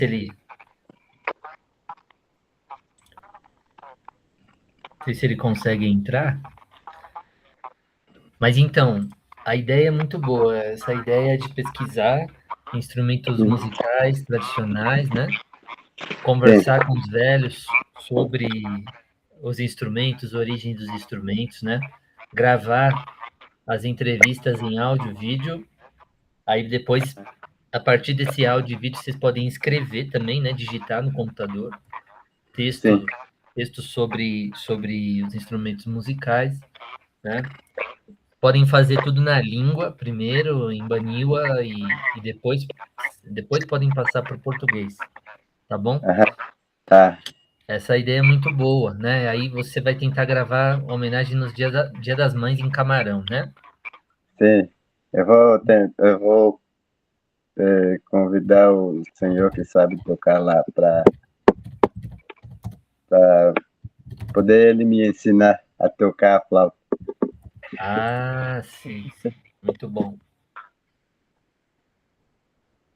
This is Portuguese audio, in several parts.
ele, não sei se ele consegue entrar. Mas então, a ideia é muito boa. Essa ideia de pesquisar instrumentos Uhum. musicais tradicionais, né? Sim, Conversar com os velhos sobre os instrumentos, a origem dos instrumentos, né? Gravar as entrevistas em áudio, vídeo. Aí depois, a partir desse áudio e vídeo, vocês podem escrever também, né? Digitar no computador sim, texto sobre os instrumentos musicais, né? Podem fazer tudo na língua, primeiro em Baniwa e depois podem passar para o português, tá bom? aham, tá, Essa ideia é muito boa, né? Aí você vai tentar gravar homenagem nos Dia das Mães em Camarão, né? sim. Eu vou convidar o senhor que sabe tocar lá para poder ele me ensinar a tocar a flauta. Ah, sim, sim. Muito bom,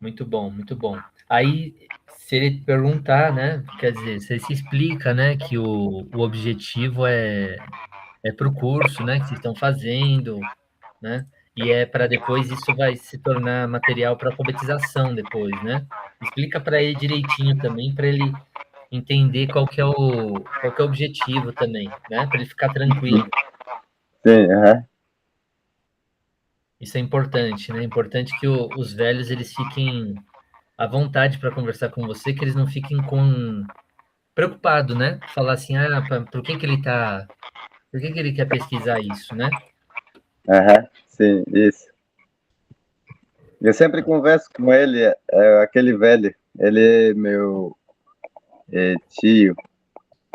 muito bom, muito bom. Aí, se ele perguntar, né? Quer dizer, você se explica, né? Que o objetivo é para o curso, né? Que vocês estão fazendo, né? E é para depois isso vai se tornar material para alfabetização depois, né? Explica para ele direitinho também, para ele entender qual que é o objetivo também, né? Para ele ficar tranquilo. Sim, aham, Isso é importante, né? É importante que os velhos eles fiquem à vontade para conversar com você, que eles não fiquem com preocupado, né? Falar assim, por que que ele quer pesquisar isso, né? aham, sim, isso. Eu sempre converso com ele, aquele velho, ele é meu tio,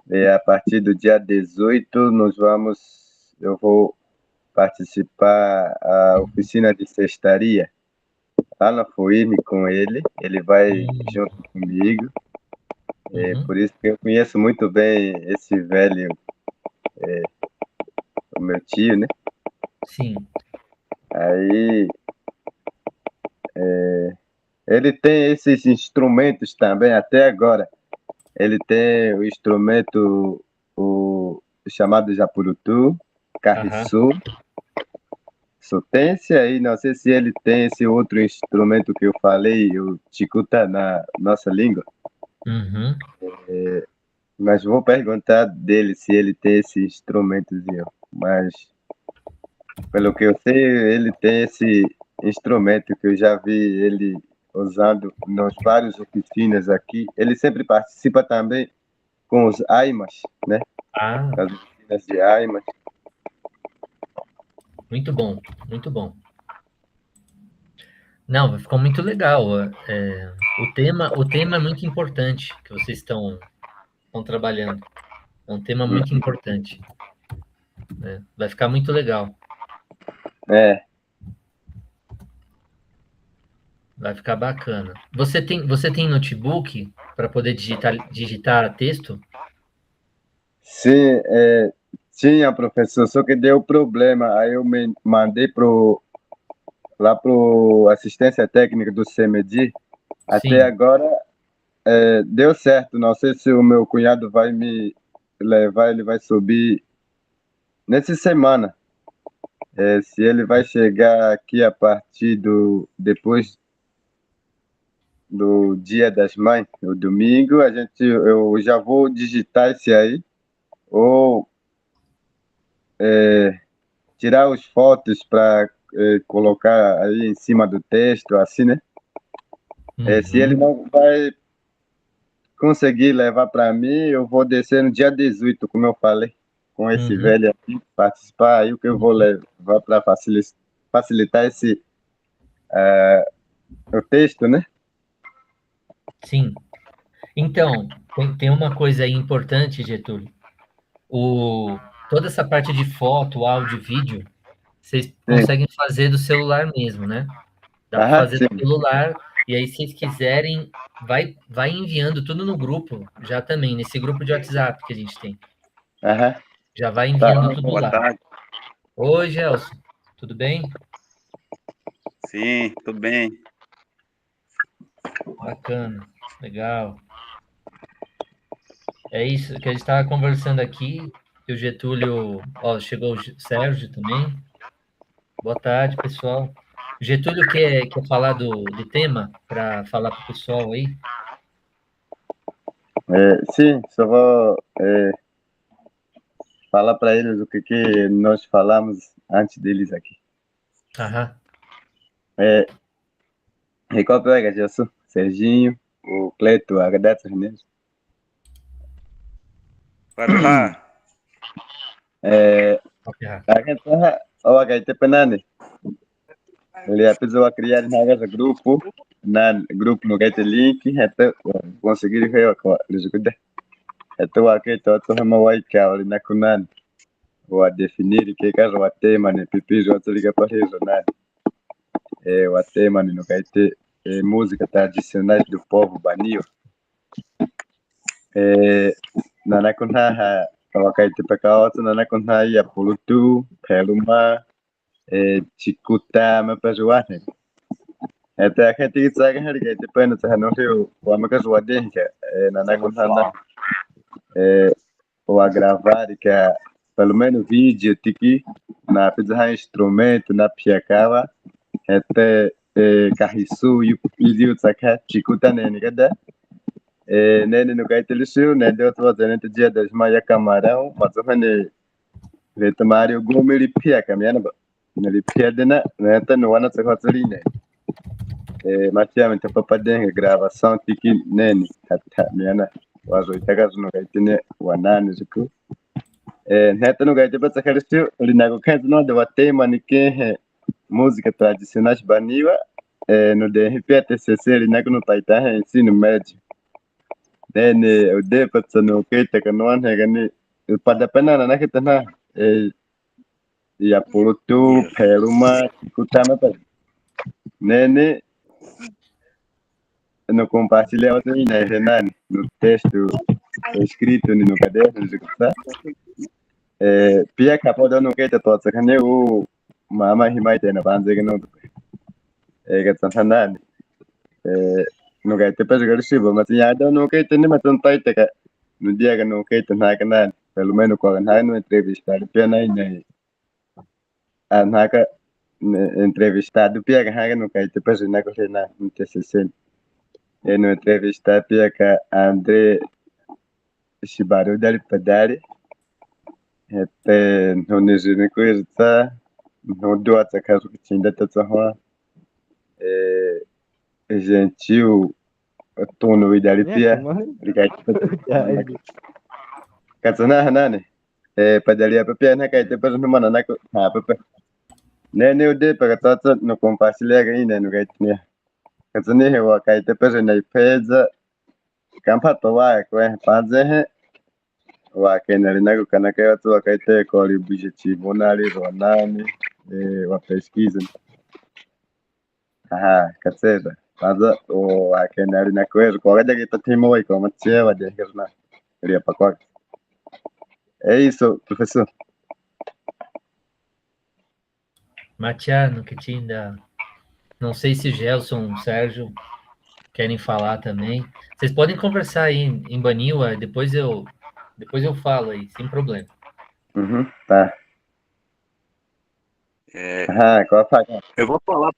e a partir do dia 18 eu vou participar da oficina de cestaria lá na FUIRN com ele, ele vai Hum, junto comigo, uhum, por isso que eu conheço muito bem esse velho, o meu tio, né? sim. Aí ele tem esses instrumentos também, até agora. Ele tem o instrumento, o chamado Japurutu, Aham. Carriçu, Sotência, e não sei se ele tem esse outro instrumento que eu falei, o Ticuta na nossa língua, Uhum. mas vou perguntar dele se ele tem esse instrumentozinho. Mas, pelo que eu sei, ele tem esse instrumento que eu já vi ele usando nas várias oficinas aqui. Ele sempre participa também com os Aimas, né? Ah, As oficinas de Aimas. muito bom, muito bom. Não, ficou muito legal. O tema é muito importante que vocês estão trabalhando. É um tema muito importante, né? Vai ficar muito legal. É, Vai ficar bacana. Você tem notebook para poder digitar texto? sim, tinha, professor, só que deu problema. Aí eu me mandei lá pro assistência técnica do CMD. Até Sim. agora deu certo. Não sei se o meu cunhado vai me levar, ele vai subir nessa semana. Se ele vai chegar aqui a partir depois do Dia das Mães, no domingo, eu já vou digitar esse aí, ou tirar as fotos para colocar aí em cima do texto, assim, né? Se ele Uhum, não vai conseguir levar para mim, eu vou descer no dia 18, como eu falei, com esse uhum, velho aqui, participar, aí o que eu vou uhum. levar para facilitar o texto, né? Sim. Então, tem uma coisa aí importante, Getúlio. Toda essa parte de foto, áudio, vídeo, vocês Sim. conseguem fazer do celular mesmo, né? Dá para Aham, fazer sim. do celular, e aí, se vocês quiserem, vai enviando tudo no grupo, já também, nesse grupo de WhatsApp que a gente tem. Aham. Já vai Tá. enviando tudo Boa lá. tarde. Oi, Gelson, tudo bem? Sim, tudo bem. Bacana. Legal. É isso que a gente estava conversando aqui, que o Getúlio, ó, chegou o Sérgio também. Boa tarde, pessoal. O Getúlio quer falar do tema para falar para o pessoal aí? Sim, só vou falar para eles o que nós falamos antes deles aqui. Aham. E qual pega, Jesus? Serginho, o Cleto, a Gadata, mesmo. Padra, Ok, ah. A gente o HT penane. Ele é pessoa criar na grupo, na grupo no get link, até conseguir ver o eles cuida. Até o aqui todo é uma white cow na kunan. O definir que caso o tema ne pipizo o liga para isso, né? O tema no get música tradicionais do povo banio. Na kunha wakati pekao na kunha ya pulutu, peluma, chikuta, mapazuane. Até que tem que sair que depende se não viu o amigo sua dentro na kunha ou a gravar que pelo menos vídeo tiki na pizza instrumento na piacava até carriço e o saca chikuta nene kada nene no kai telisio né deu tua dentro dia das maia camarão mas o hane retomar o gomo ele pia caminhando ele pia dena né tá no ano se fazerine mas tinha muita papadenga gravação tiki nene até minha wazo itakazo no kai tene wanane ziku neto no gaite para sacar isso linago kanto no de watema ni que música tradicional baniwa no de repete TCC linago no paita ensino médio nene o de para no que te que não é que pada pena na que tá na ya pulutu peruma kutama pa nene no compartilhar o na Renan no texto escrito no caderno de tá pia capa no que te toca que o mama himai te na banze que não que tá na no que te pesa que se mas ya no que te nem matan tai te que no dia que no que te na que na pelo menos com na no entrevista pia na na que entrevistado pia que no que te pesa na que na no TCC no entrevista pia que André Shibaru dari pedari até no nizini coisa tá no doa tá caso que tinha tá só gentil tono idari pia likai katsana hanane padalia pia na kai te pesa no mana na ha papa ne ne ode para tata no compartilhar ainda no kai tinha katsane hewa kai te pesa na pesa kampa toa ko fazer wakenalinago kanaka watu wakaite kwa objetivo nali ronani wa pesquisa kaceda kwanza wakenali na kwezo kwa kaja kita timu wa kwa macheva de kirna ria pakwa é isso professor Matiano, que tinha. Não sei se Gelson, Sérgio querem falar também. Vocês podem conversar aí em Baniwa, depois eu falo aí, sem problema. tá qual a faca eu vou falar,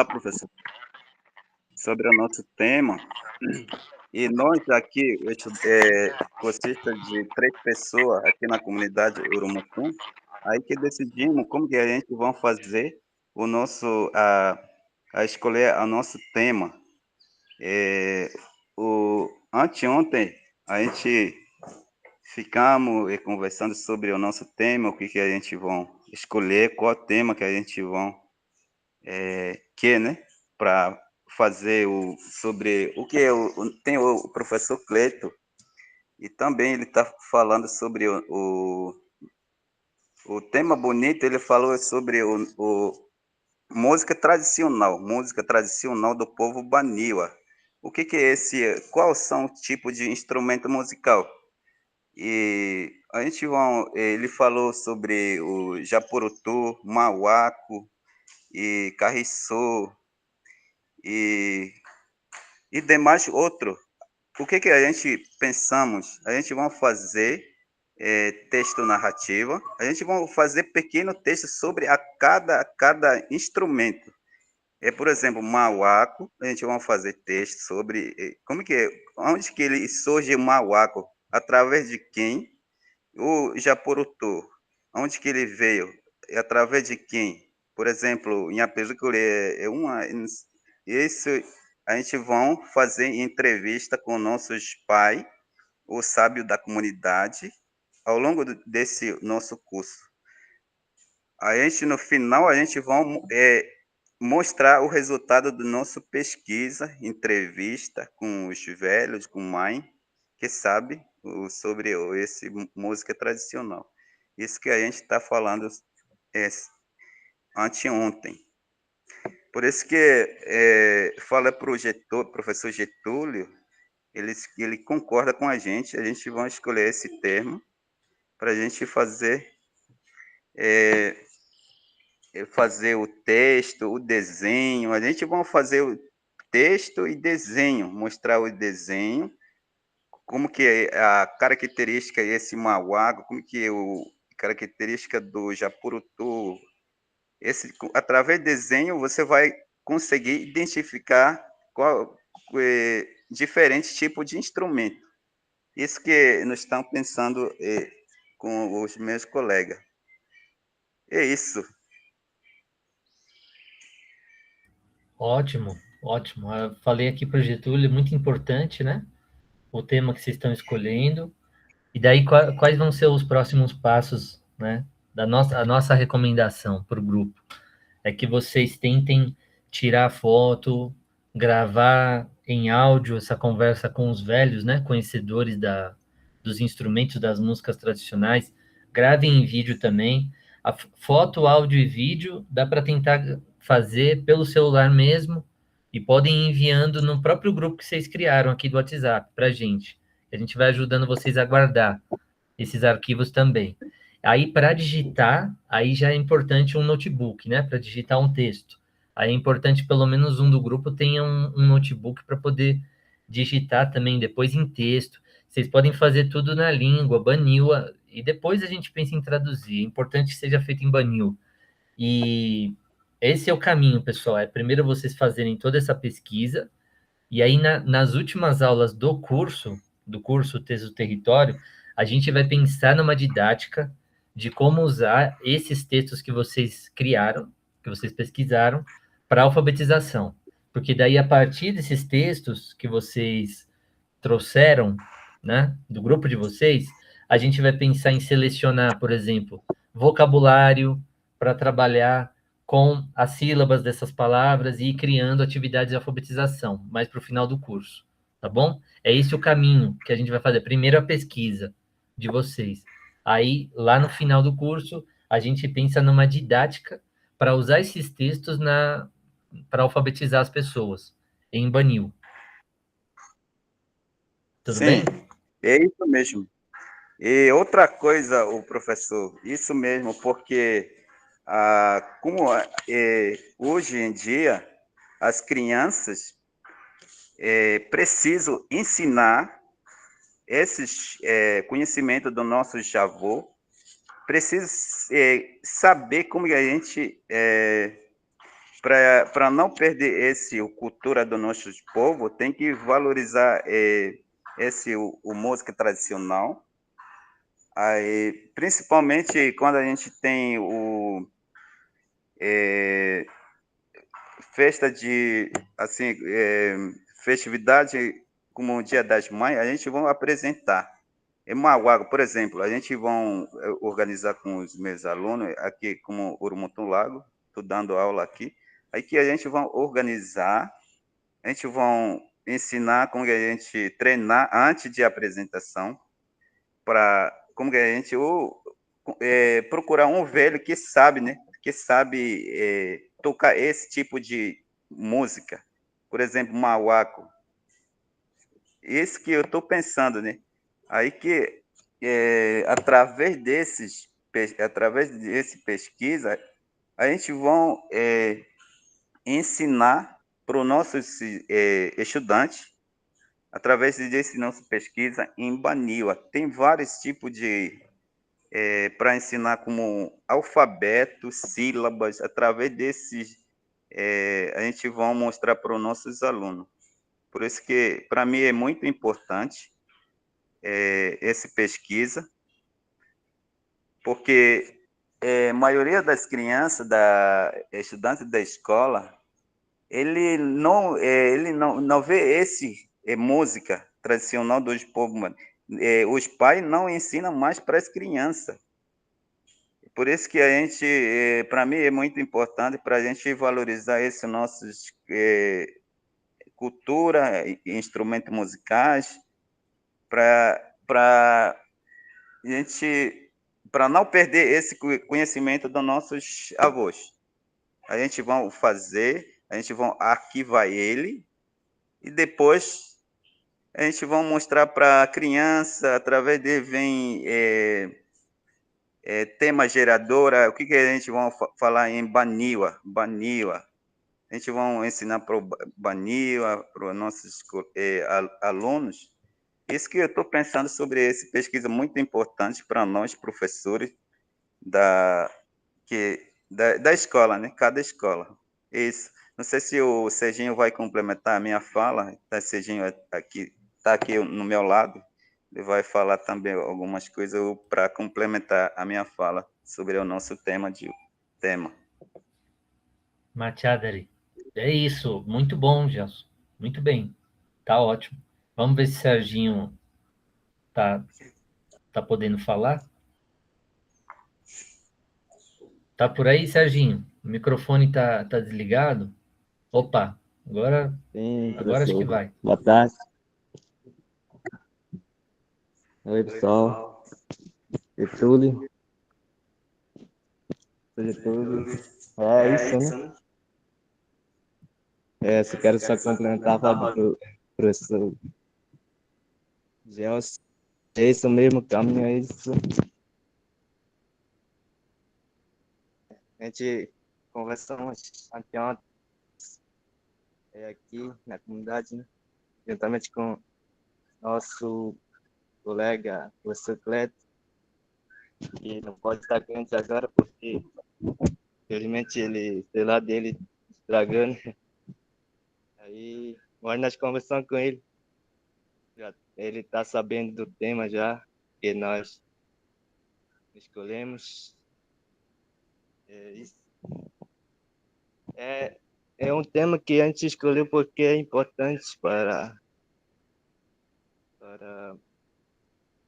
professor, sobre o nosso tema. E nós aqui, consiste de 3 pessoas aqui na comunidade Urumutum, aí que decidimos como que a gente vai fazer o nosso, a escolher o nosso tema. Anteontem, a gente ficamos conversando sobre o nosso tema, o que a gente vai escolher, qual tema que a gente vai quer, né, para fazer sobre o que tem o professor Cleto, e também ele está falando sobre o tema bonito, ele falou sobre música tradicional do povo Baniwa. O que é esse? Quais são os tipos de instrumento musical? E a gente ele falou sobre o Japurutu, Mauaco e Carriçô e e demais outro. O que a gente pensamos? A gente vai fazer texto narrativa, a gente vai fazer pequeno texto sobre cada instrumento. Por exemplo, mauaco, a gente vai fazer texto sobre como que é, onde que ele surge o mauaco, através de quem? O Japurutô, onde que ele veio? Através de quem? Por exemplo, em Apesícula é uma. Isso a gente vão fazer entrevista com nossos pais, o sábio da comunidade, ao longo desse nosso curso. A gente, no final, a gente vai mostrar o resultado da nossa pesquisa, entrevista com os velhos, com mãe, que sabe sobre esse música tradicional. Isso que a gente está falando é, anteontem. Por isso que fala para o professor Getúlio, ele concorda com a gente vai escolher esse termo para a gente fazer o texto, o desenho. A gente vai fazer o texto e desenho, mostrar o desenho, como que é a característica desse mauago, como que é a característica do Japurutu. Através do desenho, você vai conseguir identificar diferentes tipos de instrumento. Isso que nós estamos pensando com os meus colegas. É isso. Ótimo, ótimo. Eu falei aqui para o Getúlio, muito importante, né? O tema que vocês estão escolhendo. E daí, quais vão ser os próximos passos, né? A nossa recomendação para o grupo é que vocês tentem tirar foto, gravar em áudio essa conversa com os velhos, né? Conhecedores dos instrumentos das músicas tradicionais. Gravem em vídeo também. A foto, áudio e vídeo dá para tentar fazer pelo celular mesmo e podem ir enviando no próprio grupo que vocês criaram aqui do WhatsApp para a gente. A gente vai ajudando vocês a guardar esses arquivos também. Aí, para digitar, aí já é importante um notebook, né? Para digitar um texto. Aí é importante pelo menos um do grupo tenha um notebook para poder digitar também depois em texto. Vocês podem fazer tudo na língua, Banil, e depois a gente pensa em traduzir. É importante que seja feito em Banil. E esse é o caminho, pessoal. É primeiro vocês fazerem toda essa pesquisa, e aí nas últimas aulas do curso Texto do Território, a gente vai pensar numa didática de como usar esses textos que vocês criaram, que vocês pesquisaram, para alfabetização. Porque daí, a partir desses textos que vocês trouxeram, né, do grupo de vocês, a gente vai pensar em selecionar, por exemplo, vocabulário para trabalhar com as sílabas dessas palavras e ir criando atividades de alfabetização, mais para o final do curso, tá bom? É esse o caminho que a gente vai fazer. Primeiro a pesquisa de vocês. Aí, lá no final do curso, a gente pensa numa didática para usar esses textos para alfabetizar as pessoas em Banil. Tudo Sim, bem? é isso mesmo. E outra coisa, o professor, isso mesmo, porque como hoje em dia as crianças precisam ensinar esses conhecimentos do nosso avô, precisa saber como a gente para não perder a cultura do nosso povo, tem que valorizar o música tradicional. Aí, principalmente quando a gente tem festa de, assim, festividade como o Dia das Mães, a gente vai apresentar. Em Mauago, por exemplo, a gente vai organizar com os meus alunos, aqui como Urumutum Lago, estou dando aula aqui, aí que a gente vai organizar, a gente vai ensinar como que a gente treinar antes de apresentação, para como que a gente procurar um velho que sabe, né? Que sabe tocar esse tipo de música. Por exemplo, mauaco. Isso que eu estou pensando, né? Aí que através desse pesquisa, a gente vai ensinar para os nossos estudantes, através desse nosso pesquisa em Baniwa. Tem vários tipos de para ensinar como alfabeto, sílabas, através desses a gente vai mostrar para os nossos alunos. Por isso que para mim é muito importante essa pesquisa, porque a maioria das crianças, estudantes da escola, ele não vê música tradicional dos povos. Os pais não ensinam mais para as crianças. Por isso que a gente, para mim, é muito importante para a gente valorizar esses nossos cultura, instrumentos musicais, para gente, para não perder esse conhecimento dos nossos avós. A gente vai fazer, a gente vai arquivar ele e depois a gente vai mostrar para a criança, através dele vem tema geradora, o que a gente vai falar em Baniwa. A gente vai ensinar para o Baniwa, para os nossos alunos. Isso que eu estou pensando sobre essa pesquisa muito importante para nós, professores da escola, né? Cada escola. Isso. Não sei se o Serginho vai complementar a minha fala. Tá, Serginho está aqui no meu lado. Ele vai falar também algumas coisas para complementar a minha fala sobre o nosso tema. Machadari. É isso. Muito bom, Gelson. Muito bem. Tá ótimo. Vamos ver se o Serginho tá podendo falar. Tá por aí, Serginho? O microfone tá desligado? Opa, agora acho que vai. Boa tarde. Oi, pessoal. Getúlio. É isso, né? Se quero só complementar a fala do professor Gelson. É isso mesmo, caminho, é isso. A gente conversamos anteontem aqui na comunidade, né? Juntamente com nosso colega, professor Cleto, que não pode estar com a gente agora, porque, infelizmente, ele, sei lá, dele estragando. Aí, mas nós conversamos com ele. Ele está sabendo do tema já, que nós escolhemos. É um tema que a gente escolheu porque é importante para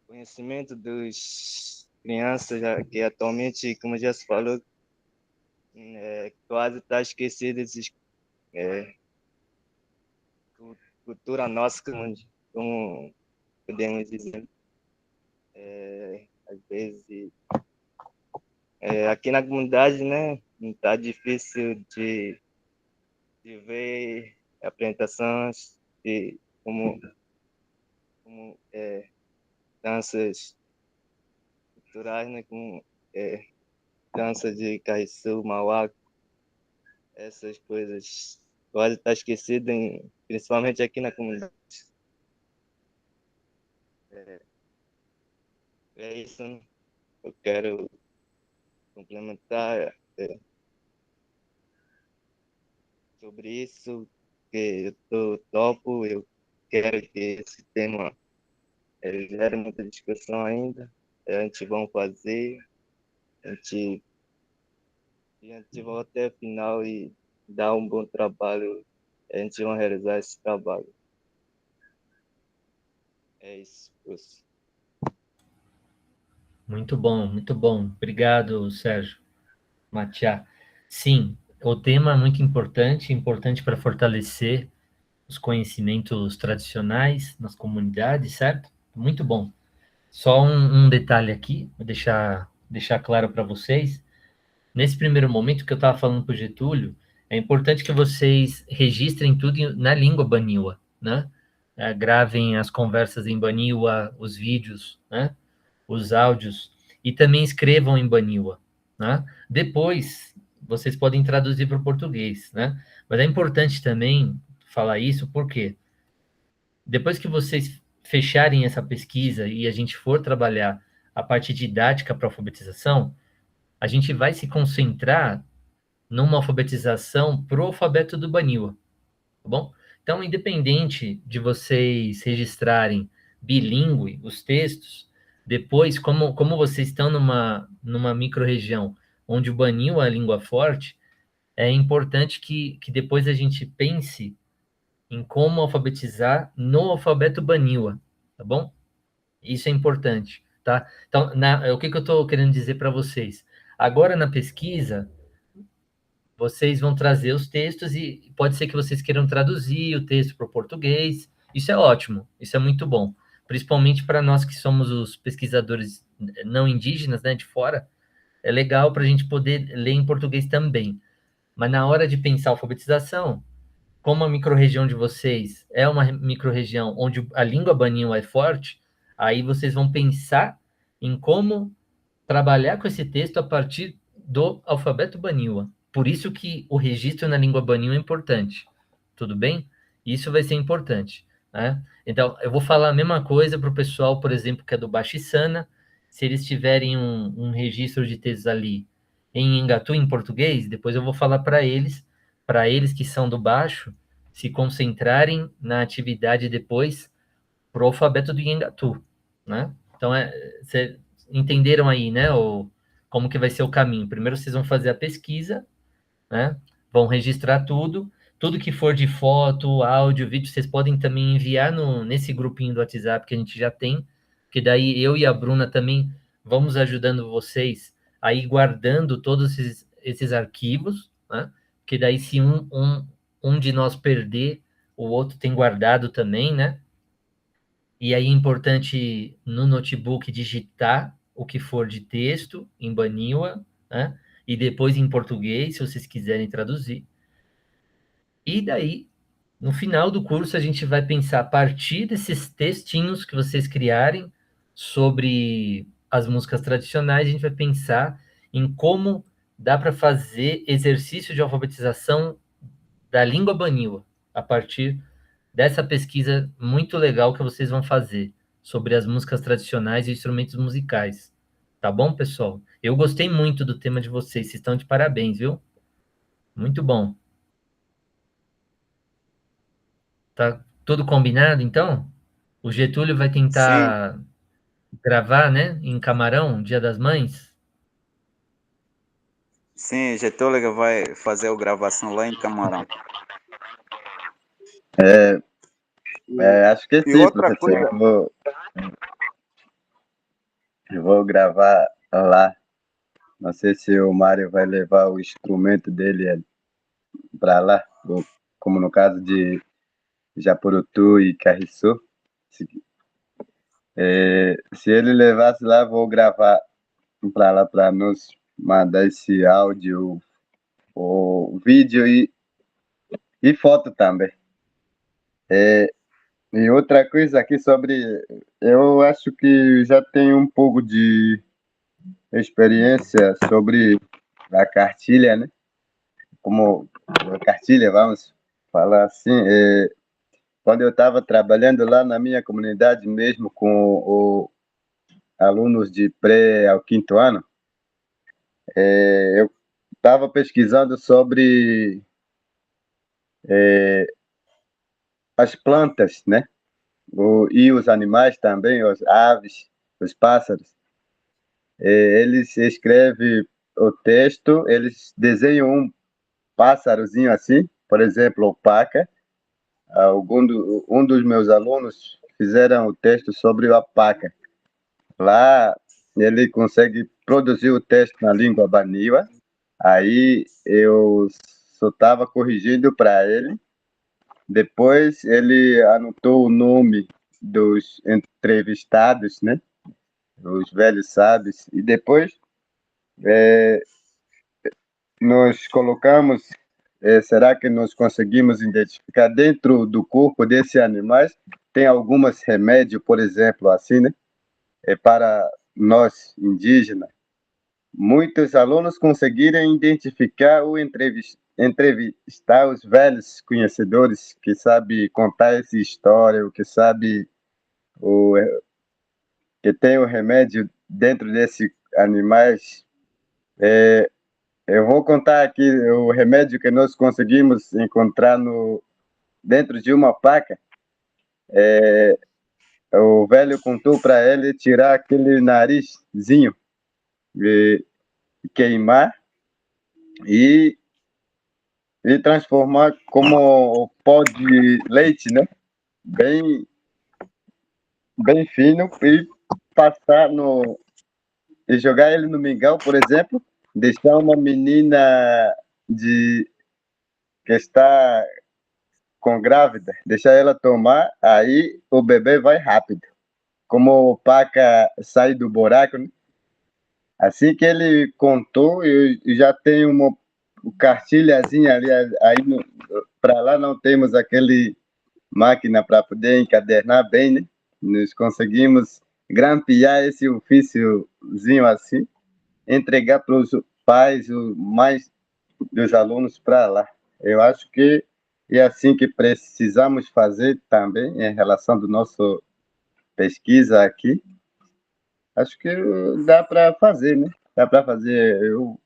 conhecimento dos crianças, já que atualmente, como já se falou, quase está esquecido esses cultura nossa, como podemos dizer. Às vezes, aqui na comunidade, né, está difícil de ver apresentações de como danças culturais, né, como dança de Carriçu, Mauá, essas coisas quase está esquecido, principalmente aqui na comunidade. É isso, né? Eu quero complementar sobre isso, que eu topo, eu quero que esse tema gere muita discussão ainda. A gente vai fazer, a gente vai até o final e dar um bom trabalho, a gente vai realizar esse trabalho. É isso, professor. Muito bom, muito bom. Obrigado, Sérgio. Matiá. Sim, o tema é muito importante para fortalecer os conhecimentos tradicionais nas comunidades, certo? Muito bom. Só um detalhe aqui, vou deixar claro para vocês. Nesse primeiro momento que eu estava falando para o Getúlio, é importante que vocês registrem tudo na língua Baniwa, né? Gravem as conversas em Baniwa, os vídeos, né? Os áudios, e também escrevam em Baniwa, né? Depois, vocês podem traduzir para o português, né? Mas é importante também falar isso, porque depois que vocês fecharem essa pesquisa e a gente for trabalhar a parte didática para alfabetização, a gente vai se concentrar numa alfabetização pro alfabeto do Baniwa, tá bom? Então, independente de vocês registrarem bilíngue os textos, depois, como vocês estão numa micro-região onde o Baniwa é a língua forte, é importante que depois a gente pense em como alfabetizar no alfabeto Baniwa, tá bom? Isso é importante, tá? Então, o que eu estou querendo dizer para vocês? Agora, na pesquisa, vocês vão trazer os textos e pode ser que vocês queiram traduzir o texto para o português. Isso é ótimo, isso é muito bom. Principalmente para nós que somos os pesquisadores não indígenas, né, de fora, é legal para a gente poder ler em português também. Mas na hora de pensar a alfabetização, como a microrregião de vocês é uma microrregião onde a língua Baniwa é forte, aí vocês vão pensar em como trabalhar com esse texto a partir do alfabeto Baniwa. Por isso que o registro na língua Baniwa é importante. Tudo bem? Isso vai ser importante, né? Então, eu vou falar a mesma coisa para o pessoal, por exemplo, que é do Baxixana. Se eles tiverem um registro de textos ali em Engatu, em português, depois eu vou falar para eles que são do Baixo, se concentrarem na atividade depois para o alfabeto do Engatu, né? Então, vocês entenderam aí, né, como que vai ser o caminho. Primeiro vocês vão fazer a pesquisa, né? Vão registrar tudo que for de foto, áudio, vídeo, vocês podem também enviar nesse grupinho do WhatsApp que a gente já tem, que daí eu e a Bruna também vamos ajudando vocês a ir guardando todos esses arquivos, né? Que daí se um de nós perder, o outro tem guardado também, né? E aí é importante no notebook digitar o que for de texto em Baniwa, né? E depois em português, se vocês quiserem traduzir. E daí, no final do curso, a gente vai pensar a partir desses textinhos que vocês criarem sobre as músicas tradicionais, a gente vai pensar em como dá para fazer exercício de alfabetização da língua Baniwa a partir dessa pesquisa muito legal que vocês vão fazer sobre as músicas tradicionais e instrumentos musicais. Tá bom, pessoal? Eu gostei muito do tema de vocês. Vocês estão de parabéns, viu? Muito bom. Tá tudo combinado, então? O Getúlio vai Sim, tentar gravar, né? Em Camarão, Dia das Mães. sim, Getúlio vai fazer a gravação lá em Camarão. Acho que E sim, outra professor. coisa, Eu vou gravar lá. Não sei se o Mário vai levar o instrumento dele para lá, como no caso de Japurutu e Carriçu. Se ele levasse lá, vou gravar para lá para nos mandar esse áudio, o vídeo e foto também. E outra coisa aqui sobre. Eu acho que já tenho um pouco de experiência sobre a cartilha, né? Como a cartilha, vamos falar assim. Quando eu estava trabalhando lá na minha comunidade mesmo com alunos de pré ao quinto ano, eu estava pesquisando sobre as plantas, né? E os animais também, as aves, os pássaros. Eles escrevem o texto, eles desenham um pássarozinho assim, por exemplo, o paca. Um dos meus alunos fizeram o texto sobre a paca. Lá ele consegue produzir o texto na língua Baniwa. Aí eu só estava corrigindo para ele. Depois ele anotou o nome dos entrevistados, né? Os velhos sábios. E depois nós colocamos, será que nós conseguimos identificar dentro do corpo desses animais, tem alguns remédios, por exemplo, assim, né? Para nós indígenas, muitos alunos conseguiram identificar ou entrevistar os velhos conhecedores que sabem contar essa história, o que sabe o, que tem o remédio dentro desses animais. Eu vou contar aqui o remédio que nós conseguimos encontrar dentro de uma paca. O velho contou para ele tirar aquele narizinho e queimar e transformar como pó de leite, né? Bem, bem fino e passar e jogar ele no mingau, por exemplo, deixar uma menina que está com grávida, deixar ela tomar, aí o bebê vai rápido. Como o paca sai do buraco, né? Assim que ele contou, eu já tenho uma cartilhazinha ali, aí para lá não temos aquele máquina para poder encadernar bem, né? Nós conseguimos grampear esse ofíciozinho assim, entregar para os pais, mais dos alunos para lá. Eu acho que é assim que precisamos fazer também em relação do nosso pesquisa aqui. Acho que dá para fazer, né? Dá para fazer. Eu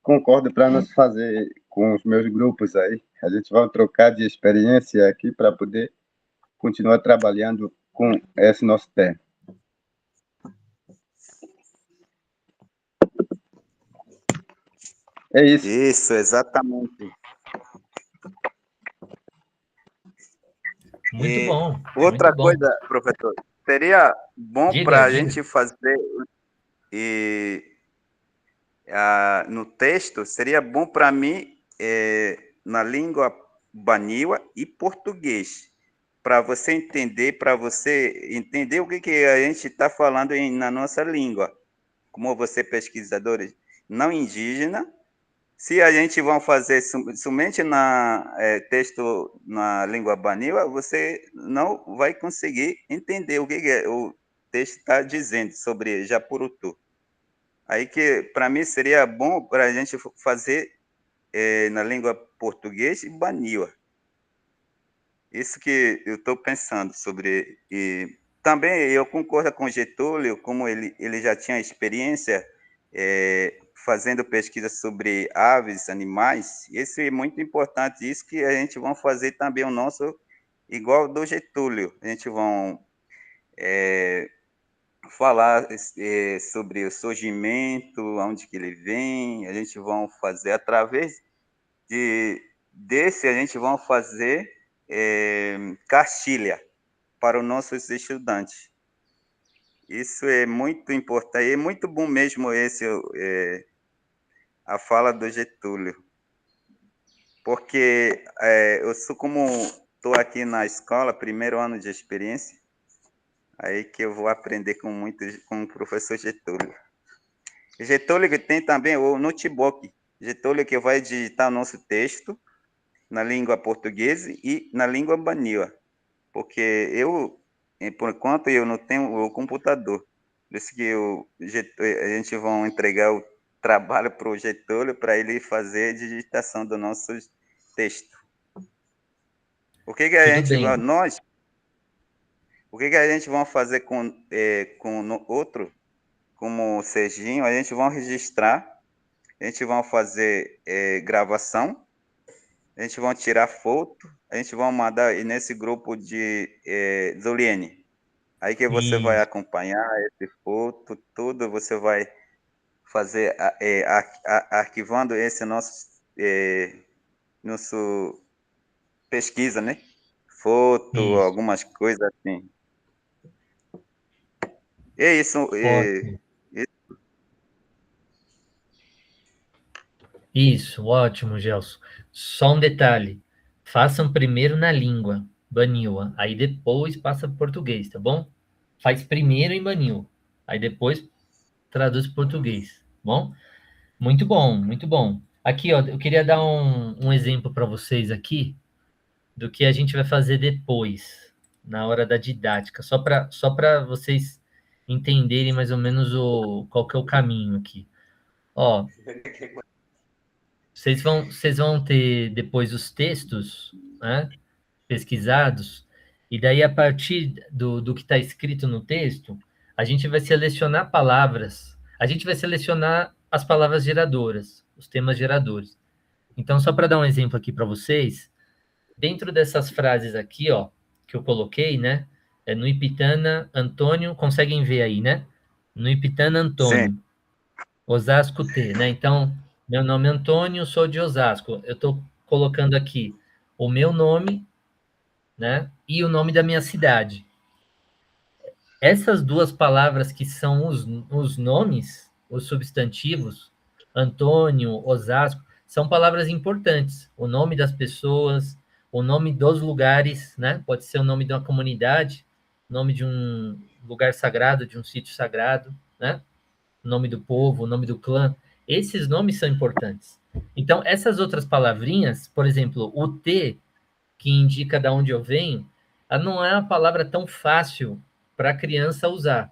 concordo para nós fazer com os meus grupos aí. A gente vai trocar de experiência aqui para poder continuar trabalhando com esse nosso tema. É isso. Isso, exatamente. Muito bom. Outra muito bom. coisa, professor, seria bom para a Diga. gente fazer no texto, seria bom para mim na língua baniwa e português, para você entender o que a gente está falando na nossa língua. Como você pesquisador não indígena, se a gente vai fazer somente texto na língua baniwa, você não vai conseguir entender o que o texto está dizendo sobre Japurutu. Aí que, para mim, seria bom para a gente fazer na língua português e baniwa. Isso que eu estou pensando sobre. E também eu concordo com o Getúlio, como ele já tinha experiência fazendo pesquisa sobre aves, animais. Isso é muito importante. Isso que a gente vai fazer também o nosso, igual do Getúlio. A gente vai falar sobre o surgimento, onde que ele vem. A gente vai fazer através desse, a gente vai fazer cartilha para os nossos estudantes. Isso é muito importante, é muito bom mesmo a fala do Getúlio, porque eu sou como estou aqui na escola, primeiro ano de experiência, aí que eu vou aprender com o professor Getúlio. Getúlio que tem também o notebook, Getúlio que vai digitar nosso texto na língua portuguesa e na língua baniwa, porque por enquanto, eu não tenho o computador. Por isso que a gente vai entregar o trabalho para o Getúlio para ele fazer a digitação do nosso texto. O que a gente vai... O que a gente vai fazer com outro, como o Serginho? A gente vai registrar, a gente vai fazer gravação, a gente vai tirar foto, a gente vai mandar nesse grupo de Zuliene. Aí que você vai acompanhar esse foto, tudo, você vai fazer arquivando esse nosso pesquisa, né? Foto, algumas coisas assim. É isso. Isso, ótimo, Gelson. Só um detalhe. Façam primeiro na língua, baniwa, aí depois passa para português, tá bom? Faz primeiro em baniwa, aí depois traduz para português, tá bom? Muito bom, muito bom. Aqui, ó, eu queria dar um exemplo para vocês aqui do que a gente vai fazer depois, na hora da didática, só para vocês entenderem mais ou menos qual que é o caminho aqui. Ó, vocês vão ter depois os textos, né, pesquisados, e daí a partir do que está escrito no texto, a gente vai selecionar palavras, a gente vai selecionar as palavras geradoras, os temas geradores. Então, só para dar um exemplo aqui para vocês, dentro dessas frases aqui, ó, que eu coloquei, né, no Ipitana, Antônio, conseguem ver aí, né? No Ipitana, Sim, Antônio. Osasco T, né? Então, meu nome é Antônio, sou de Osasco. Eu estou colocando aqui o meu nome, né? E o nome da minha cidade. Essas duas palavras que são os nomes, os substantivos, Antônio, Osasco, são palavras importantes. O nome das pessoas, o nome dos lugares, né? Pode ser o nome de uma comunidade, nome de um lugar sagrado, de um sítio sagrado, né? O nome do povo, o nome do clã. Esses nomes são importantes. Então, essas outras palavrinhas, por exemplo, o T, que indica de onde eu venho, ela não é uma palavra tão fácil para a criança usar.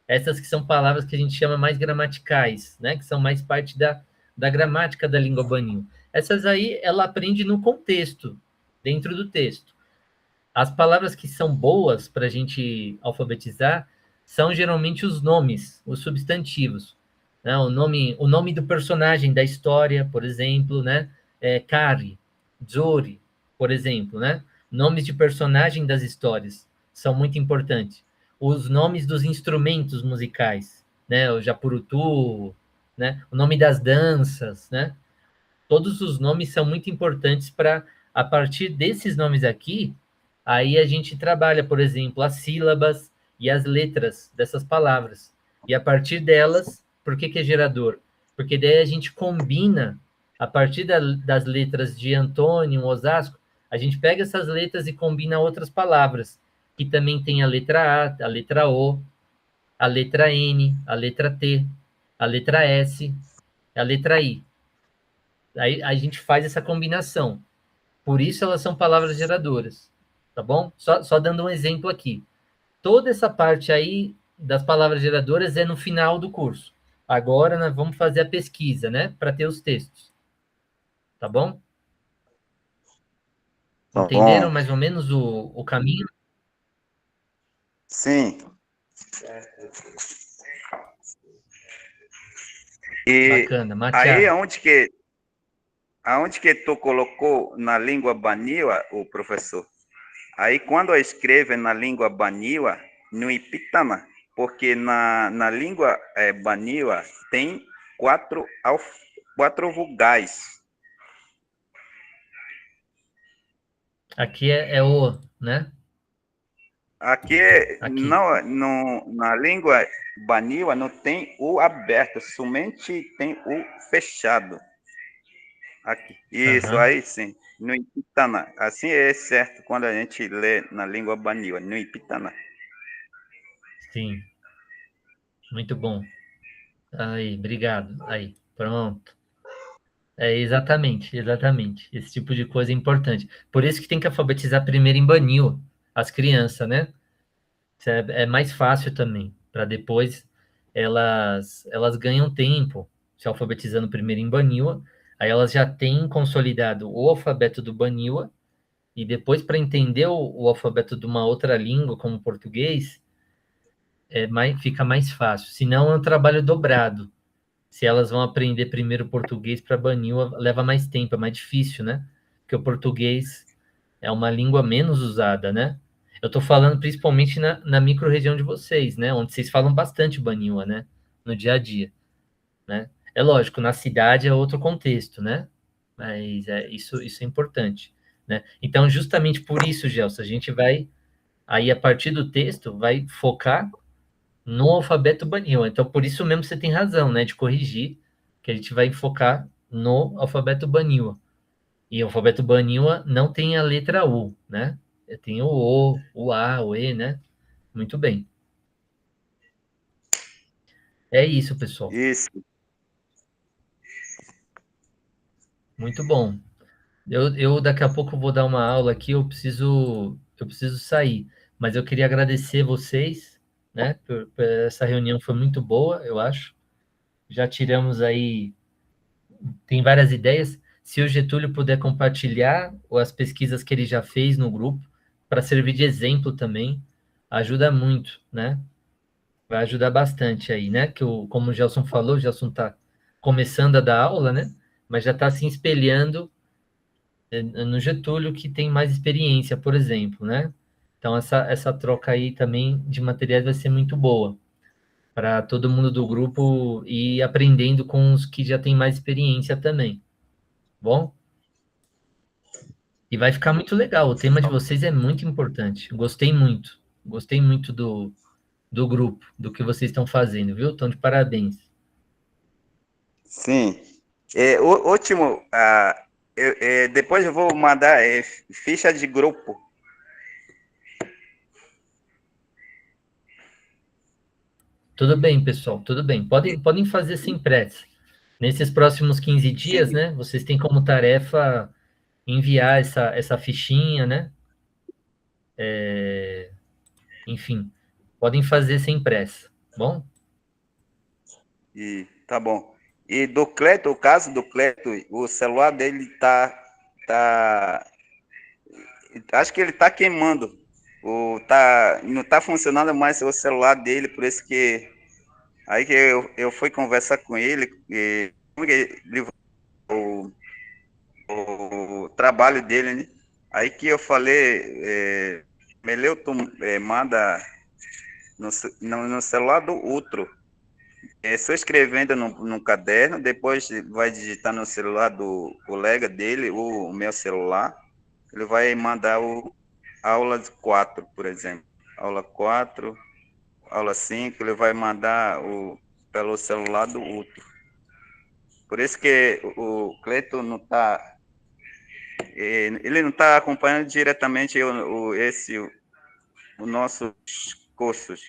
Essas que são palavras que a gente chama mais gramaticais, né? Que são mais parte da gramática da língua banil. Essas aí, ela aprende no contexto, dentro do texto. As palavras que são boas para a gente alfabetizar são geralmente os nomes, os substantivos. Né? O nome do personagem da história, por exemplo, né? Kari, Zori, por exemplo, né? Nomes de personagem das histórias são muito importantes. Os nomes dos instrumentos musicais, né? O japurutu, né? O nome das danças, né? Todos os nomes são muito importantes para, a partir desses nomes aqui, aí a gente trabalha, por exemplo, as sílabas e as letras dessas palavras. E a partir delas, por que é gerador? Porque daí a gente combina, a partir das letras de Antônio, Osasco, a gente pega essas letras e combina outras palavras, que também tem a letra A, a letra O, a letra N, a letra T, a letra S, a letra I. Aí a gente faz essa combinação. Por isso elas são palavras geradoras, tá bom? Só dando um exemplo aqui. Toda essa parte aí das palavras geradoras é no final do curso. Agora nós vamos fazer a pesquisa, né? Para ter os textos. Tá bom? tá Entenderam bom. mais ou menos o caminho? Sim. E Bacana. aí, Matiá, aonde que tu colocou na língua baniwa, o professor? Aí, quando escreve na língua baniwa, no ipitana, porque na língua baniwa tem quatro vogais. aqui é o, né? Aqui, Aqui. na língua baniwa, não tem o aberto, somente tem o fechado. Aqui. Isso, Aham, aí sim. No Ipitana. Assim é certo quando a gente lê na língua baniwa, no Ipitana. sim. Muito bom. Aí, obrigado. Aí, pronto. É, exatamente, exatamente. Esse tipo de coisa é importante. Por isso que tem que alfabetizar primeiro em Banil as crianças, né? Isso é mais fácil também, para depois elas ganham tempo se alfabetizando primeiro em Baniwa, aí elas já têm consolidado o alfabeto do Baniwa, e depois para entender o alfabeto de uma outra língua, como o português, fica mais fácil. Senão é um trabalho dobrado. Se elas vão aprender primeiro português para Baniwa, leva mais tempo, é mais difícil, né? Porque o português é uma língua menos usada, né? Eu estou falando principalmente na micro-região de vocês, né? Onde vocês falam bastante Baniwa, né? No dia a dia, né? É lógico, na cidade é outro contexto, né? Mas isso é importante, né? Então, justamente por isso, Gelson, a gente vai, aí a partir do texto, vai focar no alfabeto Baniwa. Então, por isso mesmo você tem razão, né? De corrigir, que a gente vai focar no alfabeto Baniwa. E o alfabeto Baniwa não tem a letra U, né? Tem o A, o E, né? Muito bem. É isso, pessoal. Isso. Muito bom. Eu daqui a pouco vou dar uma aula aqui, eu preciso sair. Mas eu queria agradecer vocês, né? Essa reunião foi muito boa, eu acho. já tiramos aí, tem várias ideias. Se o Getúlio puder compartilhar as pesquisas que ele já fez no grupo, para servir de exemplo também, ajuda muito, né? Vai ajudar bastante aí, né? Como o Gelson falou, o Gelson está começando a dar aula, né? Mas já está se espelhando no Getúlio, que tem mais experiência, por exemplo, né? Então, essa troca aí também de materiais vai ser muito boa, para todo mundo do grupo ir aprendendo com os que já têm mais experiência também. Bom? E vai ficar muito legal. O tema de vocês é muito importante. Gostei muito. Gostei muito do grupo, do que vocês estão fazendo, viu? Estão de parabéns. Sim. Último, depois eu vou mandar ficha de grupo. Tudo bem, pessoal, tudo bem. Podem fazer sem pressa. Nesses próximos 15 dias, Sim. né? Vocês têm como tarefa enviar essa fichinha, né? Enfim, podem fazer sem pressa, bom? E tá bom. E do Cleto, o caso do Cleto, o celular dele tá acho que ele tá queimando. Não tá funcionando mais o celular dele, por isso que aí que eu fui conversar com ele, e o trabalho dele, né? Aí que eu falei, Meleuto, manda no celular do outro. Só escrevendo no caderno, depois vai digitar no celular do colega dele, o meu celular, ele vai mandar aula 4, por exemplo. Aula 4, aula 5, ele vai mandar pelo celular do outro. Por isso que o Cleiton não está. Ele não está acompanhando diretamente os nossos cursos.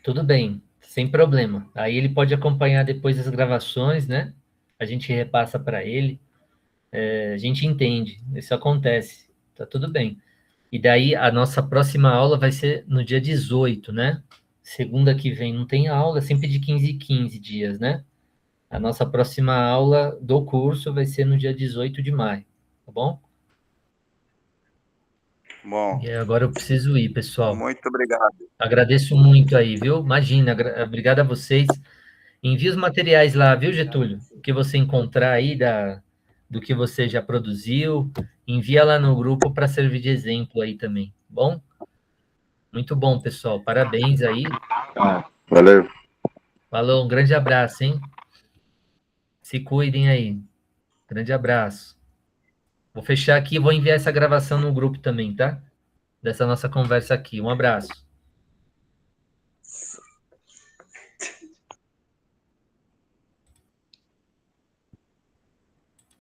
Tudo bem, sem problema. Aí ele pode acompanhar depois as gravações, né? A gente repassa para ele, a gente entende, isso acontece, tá tudo bem. E daí a nossa próxima aula vai ser no dia 18, né? Segunda que vem não tem aula, sempre de 15 em 15 dias, né? A nossa próxima aula do curso vai ser no dia 18 de maio, tá bom? Bom, E agora eu preciso ir, pessoal. muito obrigado. Agradeço muito aí, viu? Imagina, obrigado a vocês. Envie os materiais lá, viu, Getúlio? O que você encontrar aí do que você já produziu, envia lá no grupo para servir de exemplo aí também, bom? Muito bom, pessoal. Parabéns aí. Valeu. Falou, um grande abraço, hein? Se cuidem aí. Grande abraço. Vou fechar aqui e vou enviar essa gravação no grupo também, tá? Dessa nossa conversa aqui. Um abraço.